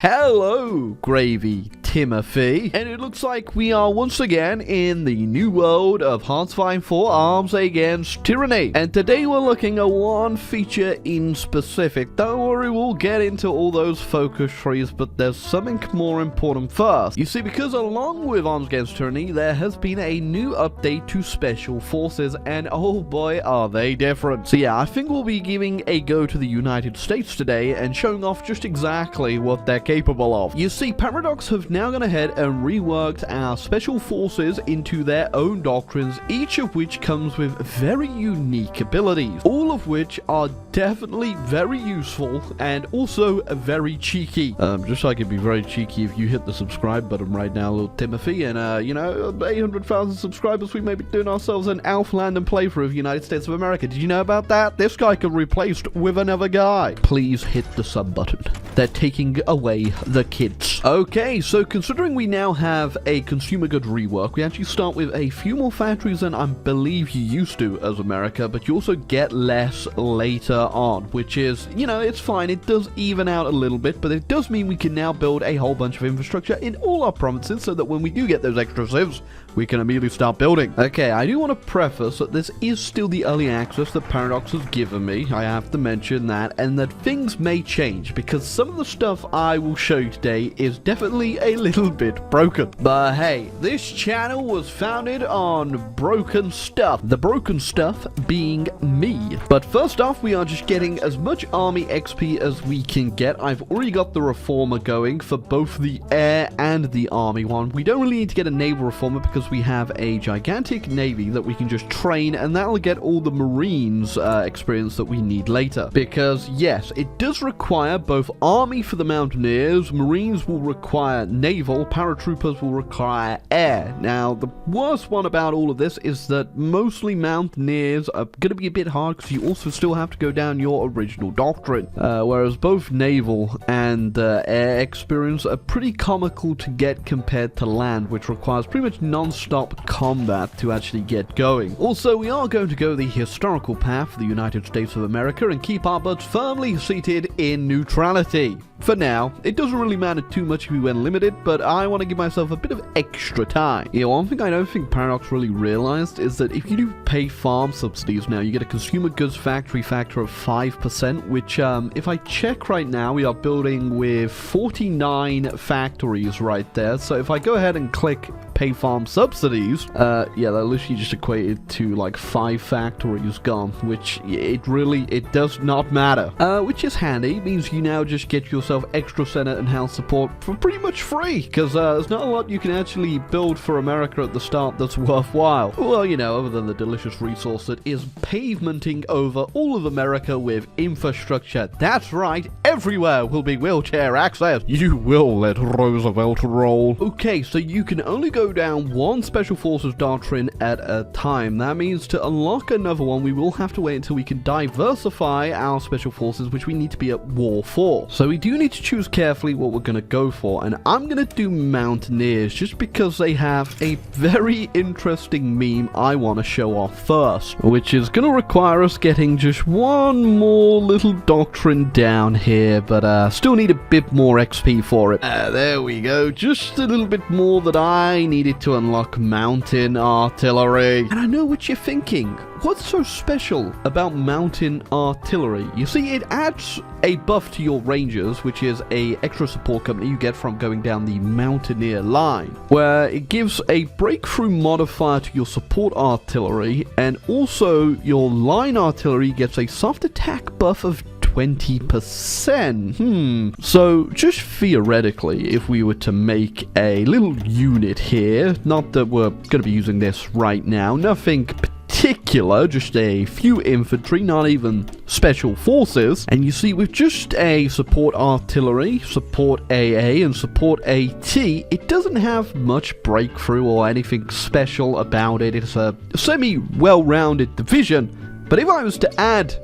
Hello, Gravy Timothy, and it looks like we are once again in the new world of Hearts Fighting for Arms Against Tyranny. And today we're looking at one feature in specific. Don't worry, we'll get into all those focus trees, but there's something more important first. You see, because along with Arms Against Tyranny, there has been a new update to Special Forces, and oh boy, are they different. So yeah, I think we'll be giving a go to the United States today and showing off just exactly what they're capable of. You see, Paradox have now gone ahead and reworked our special forces into their own doctrines, each of which comes with very unique abilities, all of which are definitely very useful and also very cheeky. Just like it'd be very cheeky if you hit the subscribe button right now, little Timothy, and you know, 800,000 subscribers, we may be doing ourselves an Alpha Landon playthrough of United States of America. Did you know about that? This guy could be replaced with another guy. Please hit the sub button. They're taking away the kids. Okay, so considering we now have a consumer good rework, we actually start with a few more factories than I believe you used to as America, but you also get less later on, which is, you know, it's fine. It does even out a little bit, but it does mean we can now build a whole bunch of infrastructure in all our provinces so that when we do get those extra civs, we can immediately start building. Okay, I do want to preface that this is still the early access that Paradox has given me. I have to mention that, and that things may change because some of the stuff I will show you today is definitely a little bit broken. But hey, this channel was founded on broken stuff. The broken stuff being me. But first off, we are just getting as much army XP as we can get. I've already got the reformer going for both the air and the army one. We don't really need to get a naval reformer because we have a gigantic navy that we can just train, and that'll get all the marines experience that we need later. Because yes, it does require both army for the Mountaineers, marines will require naval, paratroopers will require air. Now, the worst one about all of this is that mostly Mountaineers are going to be a bit hard because you also still have to go down your original doctrine. Whereas both naval and air experience are pretty comical to get compared to land, which requires pretty much non-stop combat to actually get going. Also, we are going to go the historical path for the United States of America and keep our butts firmly seated in neutrality. For now, it doesn't really matter too much if we went limited, but I want to give myself a bit of extra time. Yeah, one thing I don't think Paradox really realized is that if you do pay farm subsidies now, you get a consumer goods factory factor of 5%, which, if I check right now, we are building with 49 factories right there. So if I go ahead and click pay farm subsidies, yeah, that literally just equated to like 5 factories gone, which it does not matter. Which is handy. It means you now just get yourself extra Senate and House support for pretty much free, because there's not a lot you can actually build for America at the start that's worthwhile. Well, you know, other than the delicious resource that is pavementing over all of America with infrastructure. That's right, everywhere will be wheelchair access. You will let Roosevelt roll. Okay, so you can only go down one special forces doctrine at a time. That means to unlock another one, we will have to wait until we can diversify our special forces, which we need to be at war for. So we do need to choose carefully what we're going to go for, and I'm going to do Mountaineers just because they have a very interesting meme I want to show off first, which is going to require us getting just one more little doctrine down here, but still need a bit more XP for it. There we go, just a little bit more that I needed to unlock mountain artillery. And I know what you're thinking. What's so special about mountain artillery? You see, it adds a buff to your rangers, which is a extra support company you get from going down the Mountaineer line, where it gives a breakthrough modifier to your support artillery, and also your line artillery gets a soft attack buff of 20%. So just theoretically, if we were to make a little unit here, not that we're going to be using this right now, nothing particular, just a few infantry, not even special forces, and you see with just a support artillery, support AA, and support AT, it doesn't have much breakthrough or anything special about it. It's a semi-well-rounded division, but if I was to add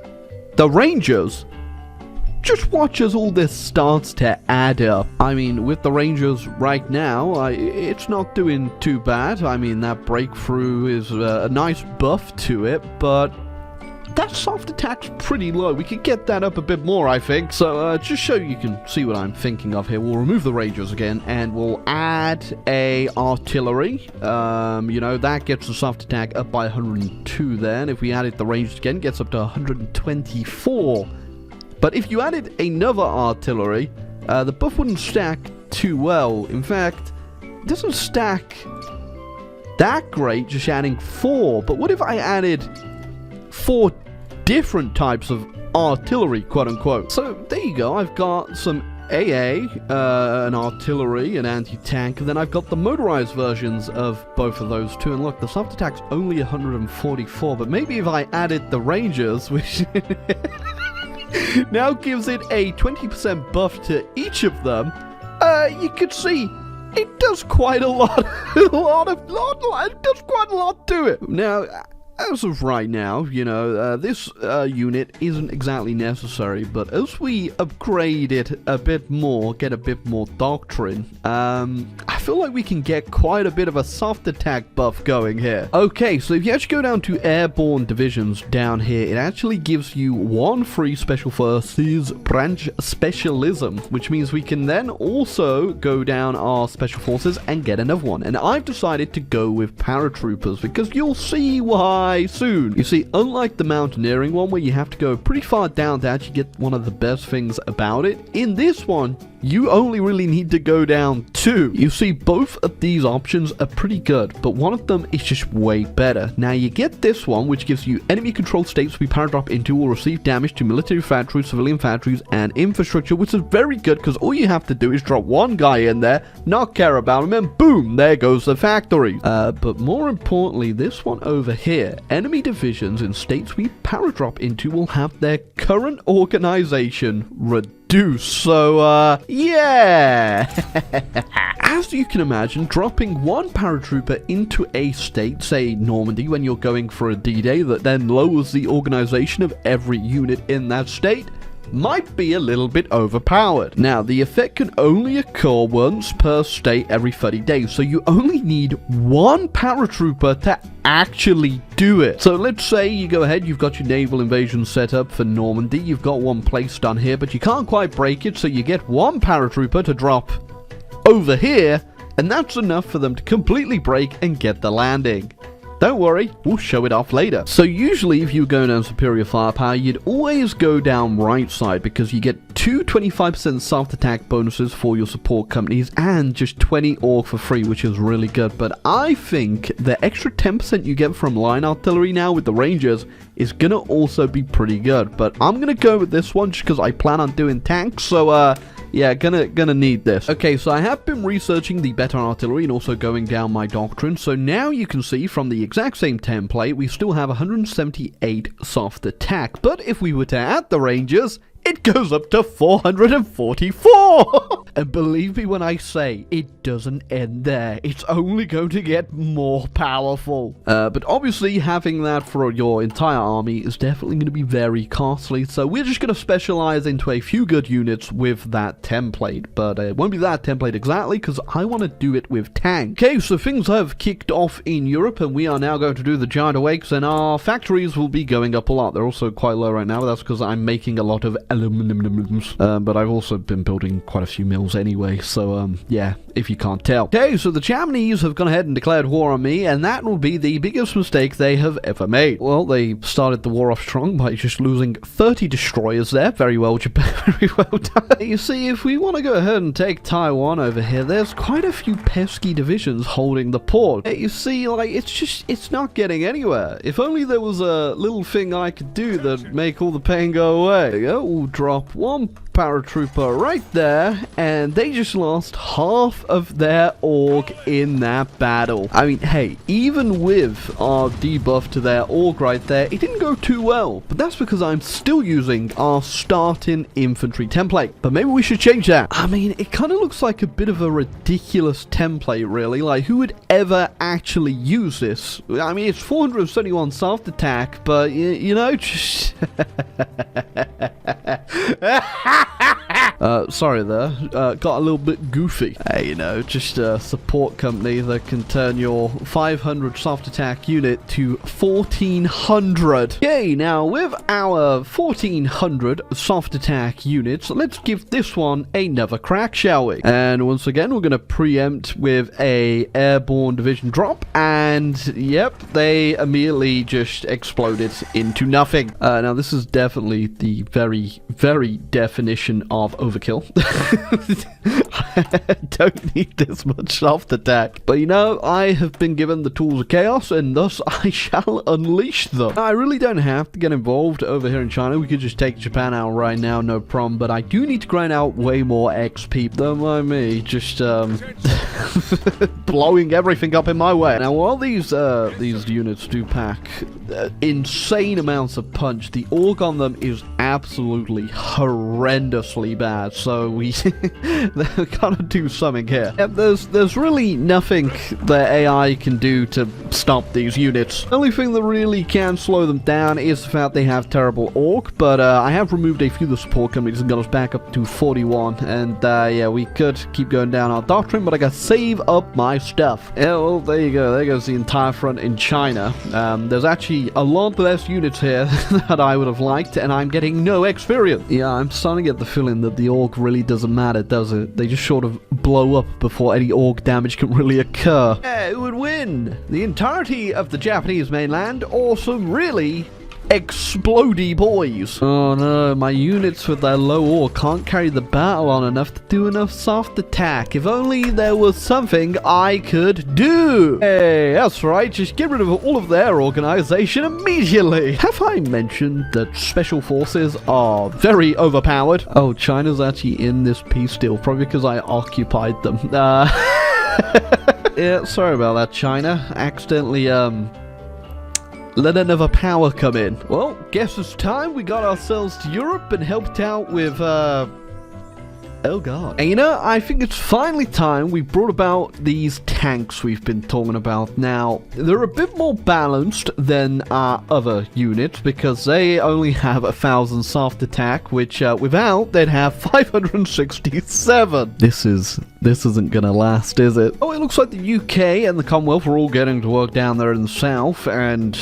the Rangers, just watch as all this starts to add up. I mean, with the Rangers right now, it's not doing too bad. I mean, that breakthrough is a nice buff to it, but that soft attack's pretty low. We could get that up a bit more, I think. So just so you can see what I'm thinking of here, we'll remove the Rangers again, and we'll add a artillery. You know, that gets the soft attack up by 102 then. If we added the Rangers again, it gets up to 124. But if you added another artillery, the buff wouldn't stack too well. In fact, it doesn't stack that great, just adding 4. But what if I added 4 different types of artillery, quote unquote? So there you go. I've got some AA, an artillery, an anti-tank, and then I've got the motorized versions of both of those too. And look, the soft attack's only 144, but maybe if I added the Rangers, which now gives it a 20% buff to each of them, you could see it does quite a lot. It does quite a lot to it. Now, as of right now, you know, this unit isn't exactly necessary, but as we upgrade it a bit more, get a bit more doctrine, I feel like we can get quite a bit of a soft attack buff going here. Okay, so if you actually go down to airborne divisions down here, it actually gives you 1 free special forces branch specialism, which means we can then also go down our special forces and get another one. And I've decided to go with paratroopers because you'll see why soon. You see, unlike the mountaineering one where you have to go pretty far down to actually get one of the best things about it, in this one you only really need to go down 2. You see, both of these options are pretty good, but one of them is just way better. Now you get this one, which gives you enemy controlled states we paradrop into will receive damage to military factories, civilian factories, and infrastructure, which is very good because all you have to do is drop one guy in there, not care about him, and boom, there goes the factory. But more importantly, this one over here, enemy divisions in states we paradrop into will have their current organization reduced. So, yeah. As you can imagine, dropping one paratrooper into a state, say Normandy, when you're going for a D-Day that then lowers the organization of every unit in that state, might be a little bit overpowered. Now, the effect can only occur once per state every 30 days, so you only need one paratrooper to actually do it. So let's say you go ahead, you've got your naval invasion set up for Normandy, you've got one placed on here, but you can't quite break it, so you get one paratrooper to drop over here, and that's enough for them to completely break and get the landing. Don't worry, we'll show it off later. So usually if you go down superior firepower, you'd always go down right side because you get 2 25% soft attack bonuses for your support companies and just 20 org for free, which is really good. But I think the extra 10% you get from line artillery now with the Rangers is gonna also be pretty good. But I'm gonna go with this one just because I plan on doing tanks, so yeah, gonna need this. Okay, so I have been researching the better artillery and also going down my doctrine. So now you can see from the exact same template, we still have 178 soft attack. But if we were to add the Rangers, it goes up to 444! And believe me when I say, it doesn't end there. It's only going to get more powerful. But obviously, having that for your entire army is definitely going to be very costly. So we're just going to specialize into a few good units with that template. But it won't be that template exactly, because I want to do it with tank. Okay, so things have kicked off in Europe, and we are now going to do the giant awakes, and our factories will be going up a lot. They're also quite low right now, but that's because I'm making a lot of aluminums. But I've also been building quite a few mills anyway, so yeah, if you can't tell. Okay, so the Japanese have gone ahead and declared war on me, and that will be the biggest mistake they have ever made. Well, they started the war off strong by just losing 30 destroyers there. Very well, Japan. Very well done. You see, if we want to go ahead and take Taiwan over here, there's quite a few pesky divisions holding the port. You see, like, it's not getting anywhere. If only there was a little thing I could do that'd make all the pain go away. There you go, we'll drop one paratrooper right there, and they just lost half of their org in that battle. I mean, hey, even with our debuff to their org right there, it didn't go too well, but that's because I'm still using our starting infantry template. But maybe we should change that. I mean, it kind of looks like a bit of a ridiculous template, really. Like, who would ever actually use this? I mean, it's 471 soft attack, but you know, just Sorry there, got a little bit goofy. Hey, you know, just a support company that can turn your 500 soft attack unit to 1400. Yay, now with our 1400 soft attack units, let's give this one another crack, shall we? And once again, we're going to preempt with a airborne division drop, and yep, they immediately just exploded into nothing. Now this is definitely the very, very definition of overkill. I don't need this much soft attack. But you know, I have been given the tools of chaos, and thus I shall unleash them. I really don't have to get involved over here in China. We could just take Japan out right now, no problem. But I do need to grind out way more XP. Don't mind me, just blowing everything up in my way. Now, while these units do pack insane amounts of punch, the org on them is absolutely horrendously bad. So we gotta do something here. There's really nothing that AI can do to stop these units. The only thing that really can slow them down is the fact they have terrible orc, but I have removed a few of the support companies and got us back up to 41, and yeah, we could keep going down our doctrine, but I gotta save up my stuff. Yeah, well, there you go. There goes the entire front in China. There's actually a lot less units here that I would have liked, and I'm getting no experience. Yeah, I'm starting to get the feeling that the orc really doesn't matter, does it? They just sort of blow up before any orc damage can really occur. Yeah, who would win? The entirety of the Japanese mainland, or some really explodey boys? Oh no, my units with their low ore can't carry the battle on enough to do enough soft attack. If only there was something I could do. Hey, that's right, just get rid of all of their organization immediately. Have I mentioned that special forces are very overpowered? Oh, China's actually in this peace deal, probably because I occupied them. Yeah, sorry about that, China. Accidentally, let another power come in. Well, guess it's time we got ourselves to Europe and helped out with, oh god. And you know, I think it's finally time we brought about these tanks we've been talking about. Now, they're a bit more balanced than our other units because they only have 1,000 soft attack, which without, they'd have 567. This isn't gonna last, is it? Oh, it looks like the UK and the Commonwealth are all getting to work down there in the south, and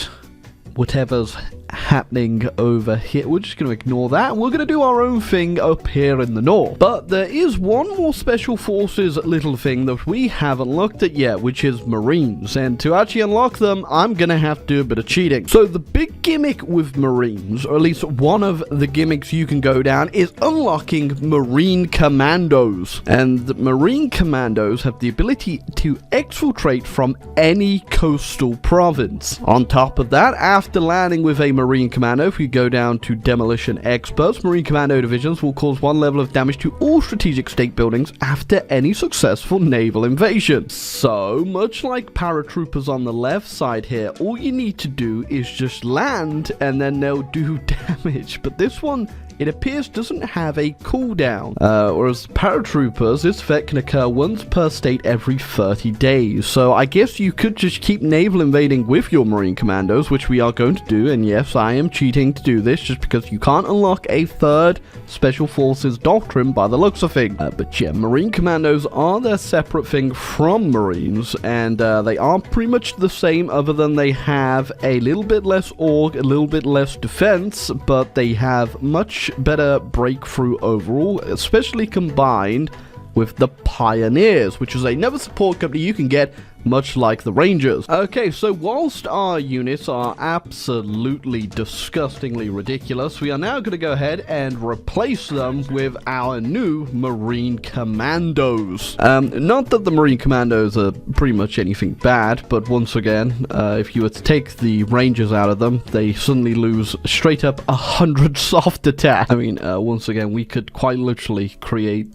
whatever's happening over here, we're just going to ignore that, and we're going to do our own thing up here in the north. But there is one more special forces little thing that we haven't looked at yet, which is Marines, and to actually unlock them, I'm going to have to do a bit of cheating. So the big gimmick with Marines, or at least one of the gimmicks you can go down, is unlocking Marine Commandos. And the Marine Commandos have the ability to exfiltrate from any coastal province. On top of that, after landing with a Marine Commando, if we go down to Demolition Experts, Marine Commando divisions will cause 1 level of damage to all strategic state buildings after any successful naval invasion. So, much like Paratroopers on the left side here, all you need to do is just land and then they'll do damage. But this one, it appears, doesn't have a cooldown. Whereas Paratroopers, this effect can occur once per state every 30 days. So I guess you could just keep naval invading with your Marine Commandos, which we are going to do. And yes, I am cheating to do this just because you can't unlock a third Special Forces doctrine by the looks of things. But yeah, Marine Commandos are their separate thing from Marines, and they are pretty much the same, other than they have a little bit less org, a little bit less defense, but they have much better breakthrough overall, especially combined with the Pioneers, which is another support company you can get, much like the Rangers. Okay, so whilst our units are absolutely disgustingly ridiculous, we are now going to go ahead and replace them with our new Marine Commandos. Not that the Marine Commandos are pretty much anything bad, but once again, if you were to take the Rangers out of them, they suddenly lose straight up 100 soft attack. I mean, once again, we could quite literally create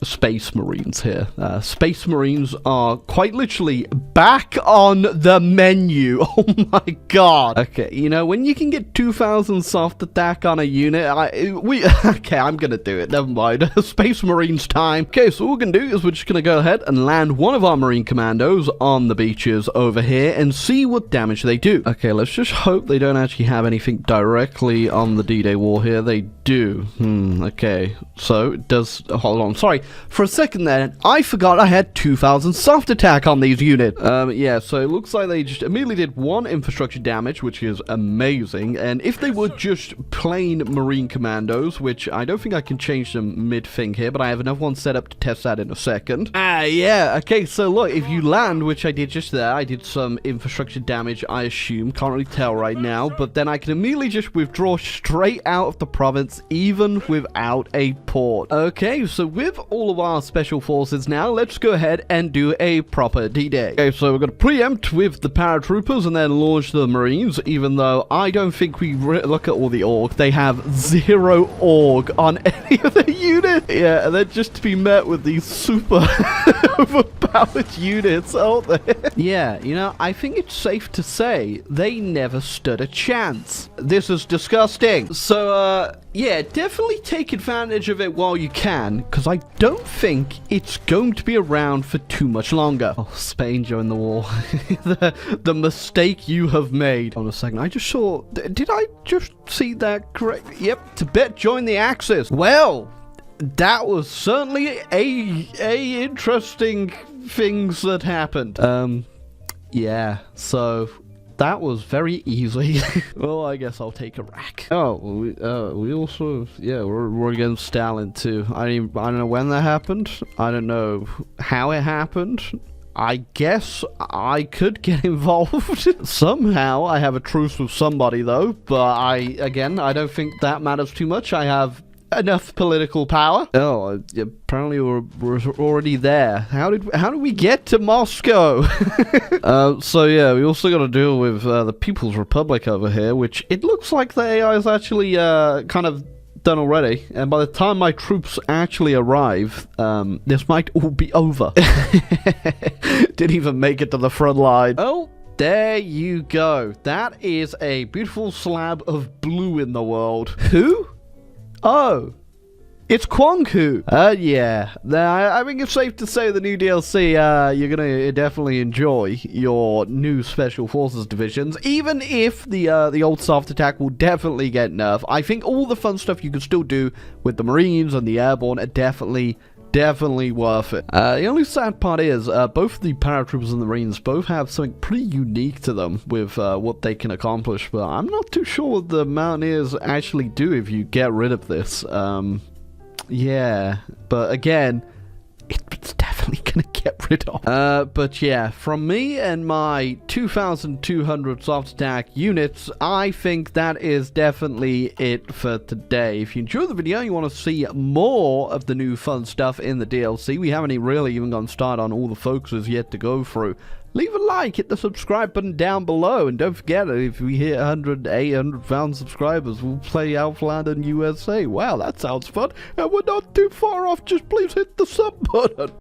Space Marines here. Space Marines are quite literally literally back on the menu. Oh my god. Okay, you know, when you can get 2,000 soft attack on a unit, okay, I'm gonna do it. Never mind. Space Marines time. Okay, so what we're gonna do is we're just gonna go ahead and land one of our Marine Commandos on the beaches over here and see what damage they do. Okay, let's just hope they don't actually have anything directly on the D-Day war here. They do. Okay. So, it does... hold on. Sorry. For a second there, I forgot I had 2,000 soft attack on these units. Yeah, so it looks like they just immediately did 1 infrastructure damage, which is amazing. And if they were just plain Marine Commandos, which I don't think I can change them mid-thing here, but I have another one set up to test that in a second. Yeah. Okay, so look, if you land, which I did just there, I did some infrastructure damage, I assume. Can't really tell right now, but then I can immediately just withdraw straight out of the province, even without a port. Okay, so with all of our special forces now, let's go ahead and do a proper D-Day. Okay, so we're going to preempt with the paratroopers and then launch the Marines, even though I don't think we look at all the org. They have 0 org on any of the units. Yeah, and then just to be met with these super overpowered units, aren't they? Yeah, you know, I think it's safe to say they never stood a chance. This is disgusting. So, yeah, definitely take advantage of it while you can, because I don't think it's going to be around for too much longer. Oh, Spain joined the war. the mistake you have made. Hold on a second, I just saw... did I just see that correct? Yep, Tibet joined the Axis. Well, that was certainly a interesting things that happened. Yeah, so... that was very easy. Well, I guess I'll take Iraq. Oh, we also, yeah, we're against Stalin too. I don't know when that happened. I don't know how it happened. I guess I could get involved. Somehow I have a truce with somebody though, but again, I don't think that matters too much. I have enough political power. Oh, apparently we're already there. How did we get to Moscow? So yeah, we also got to deal with the People's Republic over here, which it looks like the AI is actually kind of done already, and by the time my troops actually arrive, this might all be over. Didn't even make it to the front line. Oh, there you go. That is a beautiful slab of blue in the world. Who? Oh, it's Kwanghu. Yeah. I think it's safe to say the new DLC, you're gonna definitely enjoy your new Special Forces divisions, even if the old soft attack will definitely get nerfed. I think all the fun stuff you can still do with the Marines and the Airborne are definitely worth it. The only sad part is, both the Paratroopers and the Marines both have something pretty unique to them with what they can accomplish, but I'm not too sure what the Mountaineers actually do if you get rid of this. Yeah, but again, it's definitely gonna get rid of. But yeah, from me and my 2,200 soft attack units, I think that is definitely it for today. If you enjoyed the video and you want to see more of the new fun stuff in the DLC, we haven't really even gotten started on all the focuses yet to go through. Leave a like, hit the subscribe button down below, and don't forget, if we hit 800,000 subscribers, we'll play Outlander in USA. Wow, that sounds fun, and we're not too far off, just please hit the sub button.